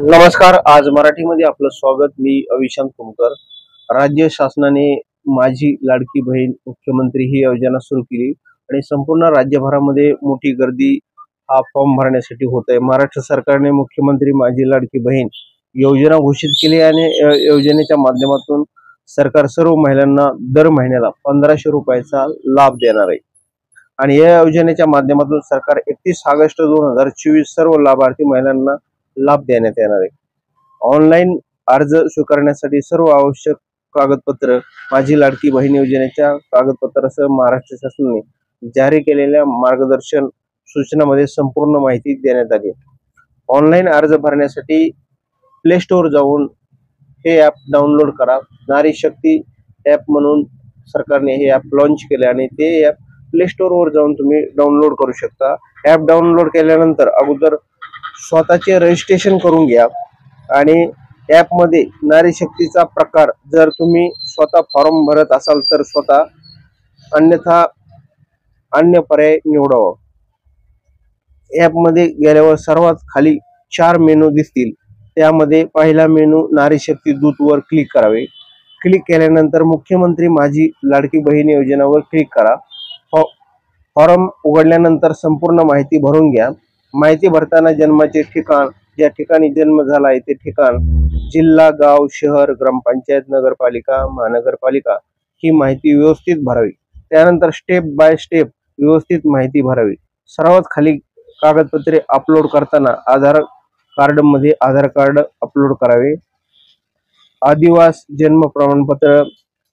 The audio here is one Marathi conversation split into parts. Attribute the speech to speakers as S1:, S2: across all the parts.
S1: नमस्कार. आज मराठीमध्ये आपलं स्वागत. मी अविशांत कुमकर. राज्य शासनाने माझी लाडकी बहीण मुख्यमंत्री ही योजना सुरू केली आणि संपूर्ण राज्यभरामध्ये मोठी गर्दी हा फॉर्म भरण्यासाठी होत आहे. महाराष्ट्र सरकारने मुख्यमंत्री माझी लाडकी बहीण योजना घोषित केली आणि योजनेच्या माध्यमातून सरकार सर्व महिलांना दर महिन्याला 1500 रुपयाचा लाभ देणार आहे. आणि या योजनेच्या माध्यमातून सरकार 31 ऑगस्ट 2024 सर्व लाभार्थी महिलांना लाभ देण्यात येणार आहे. ऑनलाईन अर्ज स्वीकारण्यासाठी सर्व आवश्यक कागदपत्र माझी लाडकी बहीण योजनेच्या कागदपत्रासह महाराष्ट्र शासनाने जारी केलेल्या मार्गदर्शन सूचनामध्ये संपूर्ण माहिती देण्यात आली. ऑनलाईन अर्ज भरण्यासाठी प्ले स्टोअर जाऊन हे ॲप डाउनलोड करा. नारी शक्ती ॲप म्हणून सरकारने हे ॲप लॉन्च केले आणि ते ॲप प्ले स्टोअरवर जाऊन तुम्ही डाउनलोड करू शकता. ॲप डाउनलोड केल्यानंतर अगोदर स्वतःचे रजिस्ट्रेशन करून घ्या आणि ॲपमध्ये नारी शक्तीचा प्रकार जर तुम्ही स्वतः फॉर्म भरत असाल तर स्वतः, अन्यथा अन्य पर्याय निवडावा. ॲपमध्ये गेल्यावर सर्वात खाली 4 मेनू दिसतील. त्यामध्ये पहिला मेनू नारी शक्ती दूतवर क्लिक करावे. क्लिक केल्यानंतर मुख्यमंत्री माझी लाडकी बहीण योजनावर क्लिक करा. फॉर्म उघडल्यानंतर संपूर्ण माहिती भरून घ्या. माहिती भरताना जन्माचे ठिकाण, ज्या ठिकाणी जन्म झाला आहे ते ठिकाण, जिल्हा, गाव, शहर, ग्रामपंचायत, नगरपालिका, महानगरपालिका ही माहिती व्यवस्थित भरावी. त्यानंतर स्टेप बाय स्टेप व्यवस्थित माहिती भरावी. सर्वात खाली कागदपत्रे अपलोड करताना आधार कार्डमध्ये आधार कार्ड अपलोड करावे. आदिवास जन्म प्रमाणपत्र,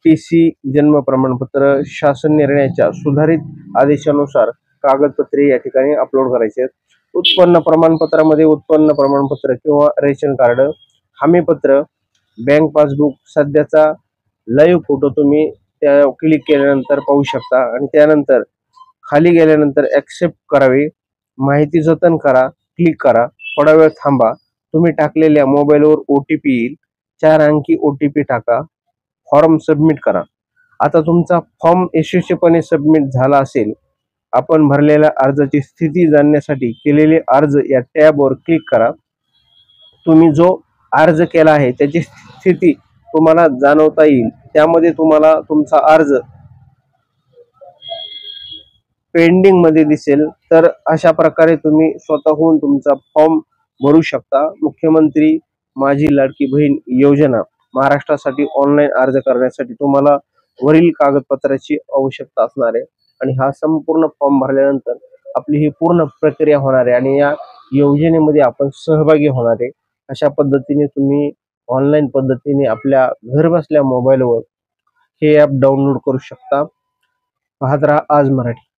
S1: TC जन्म प्रमाणपत्र, शासन निर्णयाच्या सुधारित आदेशानुसार कागदपत्रे या ठिकाणी अपलोड करायचे आहेत. उत्पन्न प्रमाणपत्रामध्ये उत्पन्न प्रमाणपत्र किंवा रेशन कार्ड, हमीपत्र, बँक पासबुक, सध्याचा लाईव्ह फोटो तुम्ही त्या क्लिक केल्यानंतर पाहू शकता. आणि त्यानंतर खाली गेल्यानंतर ॲक्सेप्ट करावे. माहिती जतन करा, क्लिक करा. थोडा वेळ थांबा. तुम्ही टाकलेल्या मोबाईलवर OTP येईल. 4 अंकी OTP टाका. फॉर्म सबमिट करा. आता तुमचा फॉर्म यशस्वीपणे सबमिट झाला असेल. आपण भरलेल्या अर्जाची स्थिती जाणण्यासाठी केलेले अर्ज या टॅबवर क्लिक करा. तुम्ही जो अर्ज केला आहे त्याची स्थिती तुम्हाला जाणवता येईल. त्यामध्ये तुम्हाला तुमचा अर्ज पेंडिंग मध्ये दिसेल. तर अशा प्रकारे तुम्ही स्वतःहून तुमचा फॉर्म भरू शकता. मुख्यमंत्री माझी लाडकी बहीण योजना महाराष्ट्रासाठी ऑनलाईन अर्ज करण्यासाठी तुम्हाला वरील कागदपत्राची आवश्यकता असणार आहे आणि हा संपूर्ण फॉर्म भरल्यानंतर आपली ही पूर्ण प्रक्रिया होणार आहे आणि या योजनेमध्ये आपण सहभागी होणार आहे. अशा पद्धतीने तुम्ही ऑनलाईन पद्धतीने आपल्या घर बसल्या मोबाईलवर हे ॲप डाउनलोड करू शकता. पाहत राहा आज मराठी.